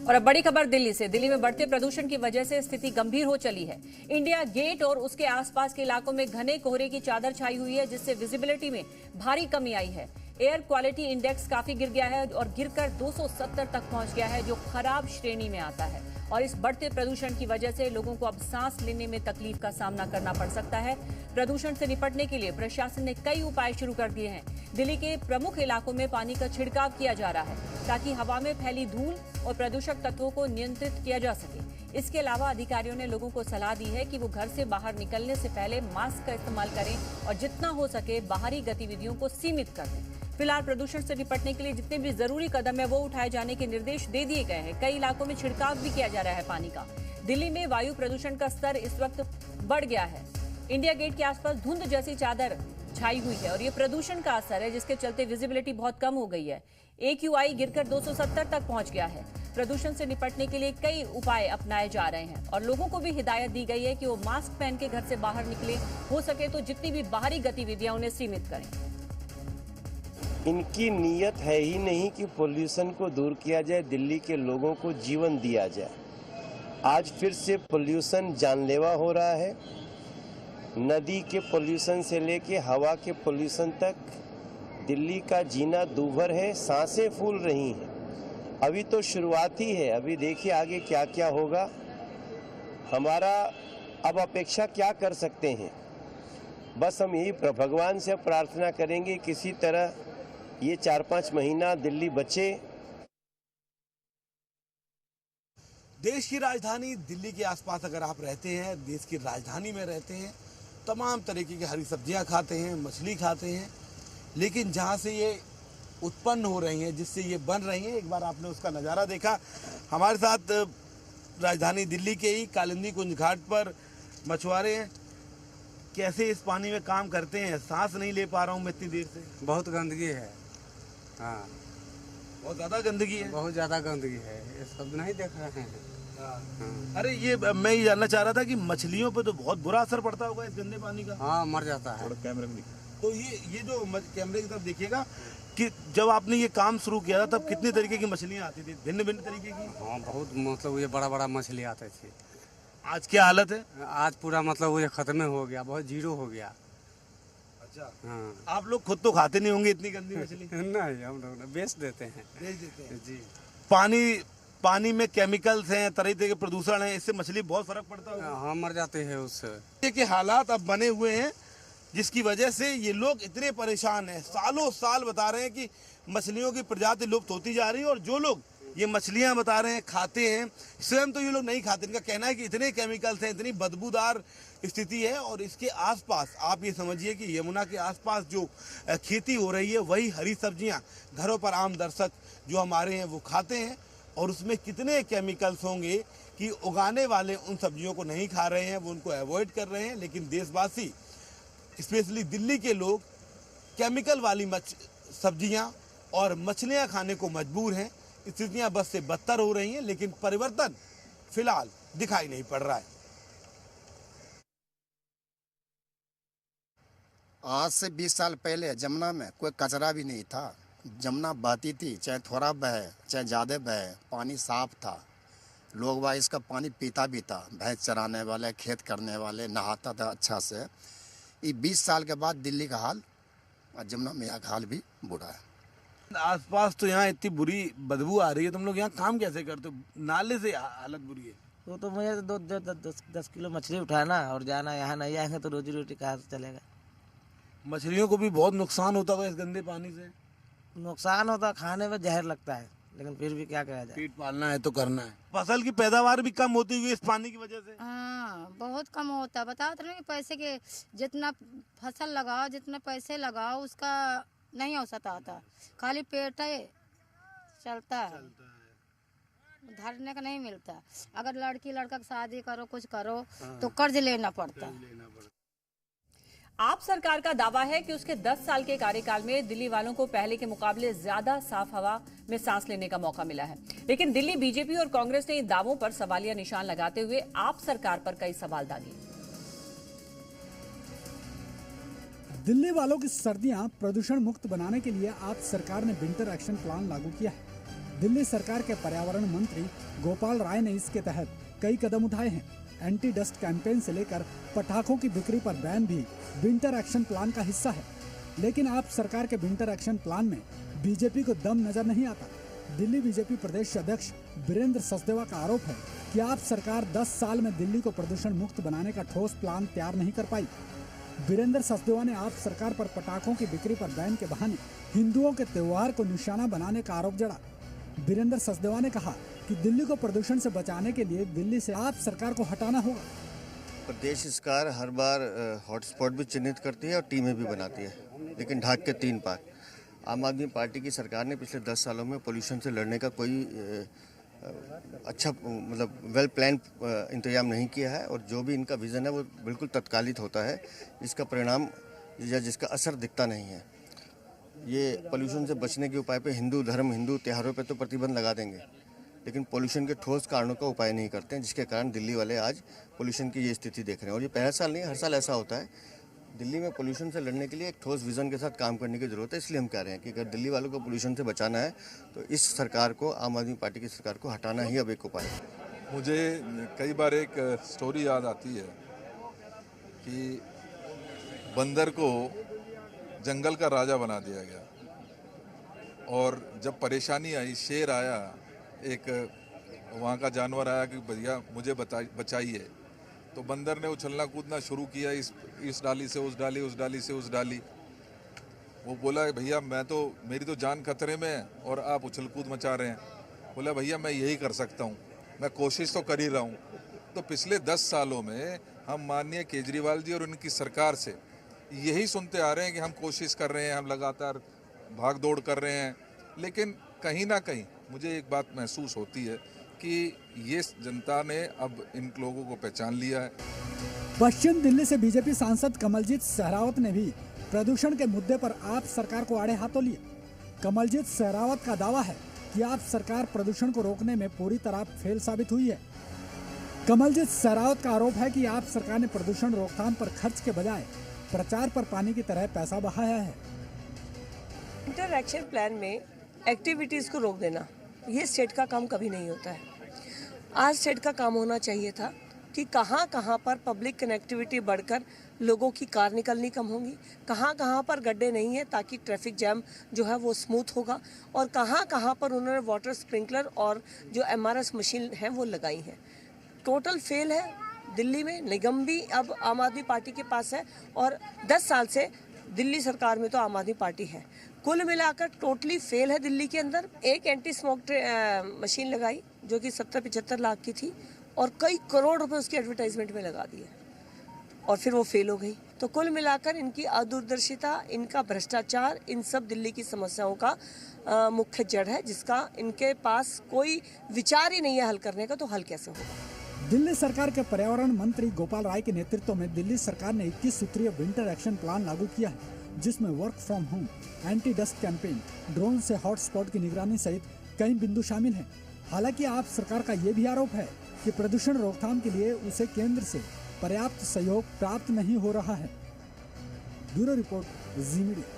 और अब बड़ी खबर दिल्ली से। दिल्ली में बढ़ते प्रदूषण की वजह से स्थिति गंभीर हो चली है। इंडिया गेट और उसके आसपास के इलाकों में घने कोहरे की चादर छाई हुई है, जिससे विजिबिलिटी में भारी कमी आई है। एयर क्वालिटी इंडेक्स काफी गिर गया है और गिरकर 270 तक पहुंच गया है, जो खराब श्रेणी में आता है। और इस बढ़ते प्रदूषण की वजह से लोगों को अब सांस लेने में तकलीफ का सामना करना पड़ सकता है। प्रदूषण से निपटने के लिए प्रशासन ने कई उपाय शुरू कर दिए हैं। दिल्ली के प्रमुख इलाकों में पानी का छिड़काव किया जा रहा है, ताकि हवा में फैली धूल और प्रदूषक तत्वों को नियंत्रित किया जा सके। इसके अलावा अधिकारियों ने लोगों को सलाह दी है कि वो घर से बाहर निकलने से पहले मास्क का इस्तेमाल करें और जितना हो सके बाहरी गतिविधियों को सीमित कर दें। फिलहाल प्रदूषण से निपटने के लिए जितने भी जरूरी कदम है वो उठाए जाने के निर्देश दे दिए गए हैं। कई इलाकों में छिड़काव भी किया जा रहा है पानी का। दिल्ली में वायु प्रदूषण का स्तर इस वक्त बढ़ गया है। इंडिया गेट के आसपास धुंध जैसी चादर छाई हुई है और ये प्रदूषण का असर है, जिसके चलते विजिबिलिटी बहुत कम हो गई है। AQI गिरकर 270 तक पहुंच गया है। प्रदूषण से निपटने के लिए कई उपाय अपनाए जा रहे हैं और लोगों को भी हिदायत दी गई है कि वो मास्क पहन के घर से बाहर निकले, हो सके तो जितनी भी बाहरी गतिविधियां उन्हें सीमित करें। इनकी नीयत है ही नहीं कि पोल्यूशन को दूर किया जाए, दिल्ली के लोगों को जीवन दिया जाए। आज फिर से पोल्यूशन जानलेवा हो रहा है। नदी के पोल्यूशन से लेके हवा के पोल्यूशन तक दिल्ली का जीना दूभर है, सांसें फूल रही हैं। अभी तो शुरुआत ही है, अभी देखिए आगे क्या क्या होगा। हमारा अब अपेक्षा क्या कर सकते हैं, बस हम यही भगवान से प्रार्थना करेंगे किसी तरह ये 4-5 महीना दिल्ली बचे। देश की राजधानी दिल्ली के आसपास अगर आप रहते हैं, देश की राजधानी में रहते हैं, तमाम तरीके की हरी सब्जियां खाते हैं, मछली खाते हैं, लेकिन जहां से ये उत्पन्न हो रही हैं, जिससे ये बन रही हैं, एक बार आपने उसका नज़ारा देखा। हमारे साथ राजधानी दिल्ली के ही कालिंदी कुंज घाट पर मछुआरे हैं। कैसे इस पानी में काम करते हैं, सांस नहीं ले पा रहा हूँ मैं इतनी देर से। बहुत गंदगी है। हाँ, बहुत ज़्यादा गंदगी है। बहुत ज़्यादा गंदगी है, ये सब नहीं देख रहे हैं। हाँ। अरे ये मैं ये जानना चाह रहा था कि मछलियों पे तो बहुत बुरा असर पड़ता होगा इस गंदे पानी का। हाँ, मर जाता है। कैमरे में तो ये जो कैमरे की तरफ देखिएगा कि जब आपने ये काम शुरू किया था तब कितने तरीके की मछलियाँ आती थी, भिन्न भिन्न तरीके की। हाँ, बहुत मतलब ये बड़ा बड़ा मछली आते थे। आज क्या हालत है? आज पूरा मतलब ये खत्म हो गया, बहुत जीरो हो गया। अच्छा। हाँ, आप लोग खुद तो खाते नहीं होंगे इतनी गंदी मछली? नहीं, हम लोग बेच देते हैं। बेच देते हैं जी। पानी में केमिकल्स हैं, तरह तरह के प्रदूषण हैं, इससे मछली बहुत फर्क पड़ता है। हाँ, मर जाते हैं उससे। के हालात अब बने हुए हैं, जिसकी वजह से ये लोग इतने परेशान हैं। सालों साल बता रहे हैं कि मछलियों की प्रजाति लुप्त होती जा रही है, और जो लोग ये मछलियां बता रहे हैं खाते हैं, स्वयं तो ये लोग नहीं खाते। इनका कहना है कि इतने केमिकल्स हैं, इतनी बदबूदार स्थिति है। और इसके आसपास आप ये समझिए कि यमुना के आसपास जो खेती हो रही है, वही हरी सब्जियां घरों पर आम दर्शक जो हमारे हैं वो खाते हैं, और उसमें कितने केमिकल्स होंगे कि उगाने वाले उन सब्जियों को नहीं खा रहे हैं, वो उनको अवॉइड कर रहे हैं। लेकिन देशवासी, स्पेशली दिल्ली के लोग, केमिकल वाली सब्जियां और मछलियां खाने को मजबूर हैं। स्थितियां बस से बदतर हो रही हैं, लेकिन परिवर्तन फिलहाल दिखाई नहीं पड़ रहा है। आज से 20 साल पहले जमुना में कोई कचरा भी नहीं था। जमुना बहती थी, चाहे थोड़ा बहे चाहे ज़्यादा बहे, पानी साफ था। लोग वह इसका पानी पीता भी था। भैंस चराने वाले, खेत करने वाले नहाता था अच्छा से। ये 20 साल के बाद दिल्ली का हाल और जमुना मैया का हाल भी बुरा है। आसपास तो यहाँ इतनी बुरी बदबू आ रही है, तुम लोग यहाँ काम कैसे करते हो? नाले से हालत बुरी है। तो मुझे 10 किलो मछली उठाना और जाना, यहाँ नहीं आएंगे तो रोजी रोटी कहाँ से चलेगा। मछलियों को भी बहुत नुकसान होता होगा इस गंदे पानी से। नुकसान होता, खाने में जहर लगता है, लेकिन फिर भी क्या कहा जाए। पेट पालना है तो करना है। फसल की पैदावार भी कम होती हुई इस पानी की वजह से। हाँ, बहुत कम होता है। बताओ तो नहीं, पैसे के जितना फसल लगाओ, जितने पैसे लगाओ, उसका नहीं औसत आता। खाली पेट है चलता है, धरने का नहीं मिलता। अगर लड़की लड़का की शादी करो, कुछ करो, तो कर्ज लेना पड़ता है। आप सरकार का दावा है कि उसके 10 साल के कार्यकाल में दिल्ली वालों को पहले के मुकाबले ज्यादा साफ हवा में सांस लेने का मौका मिला है। लेकिन दिल्ली बीजेपी और कांग्रेस ने इन दावों पर सवालिया निशान लगाते हुए आप सरकार पर कई सवाल दागे। दिल्ली वालों की सर्दियां प्रदूषण मुक्त बनाने के लिए आप सरकार ने विंटर एक्शन प्लान लागू किया है। दिल्ली सरकार के पर्यावरण मंत्री गोपाल राय ने इसके तहत कई कदम उठाए हैं। एंटी डस्ट कैंपेन से लेकर पटाखों की बिक्री पर बैन भी विंटर एक्शन प्लान का हिस्सा है। लेकिन आप सरकार के विंटर एक्शन प्लान में बीजेपी को दम नजर नहीं आता। दिल्ली बीजेपी प्रदेश अध्यक्ष वीरेंद्र सचदेवा का आरोप है कि आप सरकार 10 साल में दिल्ली को प्रदूषण मुक्त बनाने का ठोस प्लान तैयार नहीं कर पाई। वीरेंद्र सचदेवा ने आप सरकार पर पटाखों की बिक्री पर बैन के बहाने हिंदुओं के त्योहार को निशाना बनाने का आरोप जड़ा। वीरेंद्र सचदेवा ने कहा कि दिल्ली को प्रदूषण से बचाने के लिए दिल्ली से आप सरकार को हटाना होगा। प्रदेश सरकार हर बार हॉटस्पॉट भी चिन्हित करती है और टीमें भी बनाती है, लेकिन ढाक के 3 पार। आम आदमी पार्टी की सरकार ने पिछले 10 सालों में पोल्यूशन से लड़ने का कोई अच्छा मतलब वेल प्लान इंतजाम नहीं किया है, और जो भी इनका विज़न है वो बिल्कुल तत्कालित होता है। इसका परिणाम या जिसका असर दिखता नहीं है। ये पोल्यूशन से बचने के उपाय पे हिंदू धर्म, हिंदू त्योहारों पे तो प्रतिबंध लगा देंगे, लेकिन पोल्यूशन के ठोस कारणों का उपाय नहीं करते हैं, जिसके कारण दिल्ली वाले आज पोल्यूशन की ये स्थिति देख रहे हैं। और ये पहला साल नहीं, हर साल ऐसा होता है। दिल्ली में पोल्यूशन से लड़ने के लिए एक ठोस विज़न के साथ काम करने की ज़रूरत है। इसलिए हम कह रहे हैं कि अगर दिल्ली वालों को पोल्यूशन से बचाना है तो इस सरकार को, आम आदमी पार्टी की सरकार को हटाना ही अब एक उपाय है। मुझे कई बार एक स्टोरी याद आती है कि बंदर को जंगल का राजा बना दिया गया, और जब परेशानी आई, शेर आया, एक वहाँ का जानवर आया कि भैया मुझे बचाइए, तो बंदर ने उछलना कूदना शुरू किया, इस डाली से उस डाली, उस डाली से उस डाली। वो बोला भैया मेरी तो जान खतरे में है और आप उछल कूद मचा रहे हैं। बोला भैया मैं यही कर सकता हूँ, मैं कोशिश तो कर ही रहा हूँ। तो पिछले 10 सालों में हम माननीय केजरीवाल जी और उनकी सरकार से यही सुनते आ रहे हैं कि हम कोशिश कर रहे हैं, हम लगातार भाग दौड़ कर रहे हैं, लेकिन कहीं ना कहीं मुझे एक बात महसूस होती है कि ये जनता ने अब इन लोगों को पहचान लिया है। पश्चिम दिल्ली से बीजेपी सांसद कमलजीत सहरावत ने भी प्रदूषण के मुद्दे पर आप सरकार को आड़े हाथों लिया। कमलजीत सहरावत का दावा है कि आप सरकार प्रदूषण को रोकने में पूरी तरह फेल साबित हुई है। कमलजीत सहरावत का आरोप है कि आप सरकार ने प्रदूषण रोकथाम पर खर्च के बजाय प्रचार पर पानी की तरह पैसा बहाया है। विंटर एक्शन प्लान में एक्टिविटीज़ को रोक देना, ये स्टेट का काम कभी नहीं होता है। आज स्टेट का काम होना चाहिए था कि कहाँ कहाँ पर पब्लिक कनेक्टिविटी बढ़कर लोगों की कार निकलनी कम होगी, कहाँ कहाँ पर गड्ढे नहीं है ताकि ट्रैफिक जैम जो है वो स्मूथ होगा, और कहाँ कहाँ पर उन्होंने वाटर स्प्रिंकलर और जो MRS मशीन है वो लगाई है। टोटल फेल है दिल्ली में। निगम भी अब आम आदमी पार्टी के पास है, और 10 साल से दिल्ली सरकार में तो आम आदमी पार्टी है। कुल मिलाकर टोटली फेल है दिल्ली के अंदर। एक एंटी स्मोक मशीन लगाई जो कि 70-75 लाख की थी, और कई करोड़ रुपए उसकी एडवर्टाइजमेंट में लगा दिए, और फिर वो फेल हो गई। तो कुल मिलाकर इनकी अदूरदर्शिता, इनका भ्रष्टाचार, इन सब दिल्ली की समस्याओं का मुख्य जड़ है, जिसका इनके पास कोई विचार ही नहीं है हल करने का। तो हल कैसे होगा? दिल्ली सरकार के पर्यावरण मंत्री गोपाल राय के नेतृत्व में दिल्ली सरकार ने 21 सूत्रीय विंटर एक्शन प्लान लागू किया है, जिसमें work from home, anti dust campaign, drone से हॉटस्पॉट की निगरानी सहित कई बिंदु शामिल हैं। हालांकि आप सरकार का ये भी आरोप है कि प्रदूषण रोकथाम के लिए उसे केंद्र से पर्याप्त सहयोग प्राप्त नहीं हो रहा है। ब्यूरो रिपोर्ट, जी मीडिया।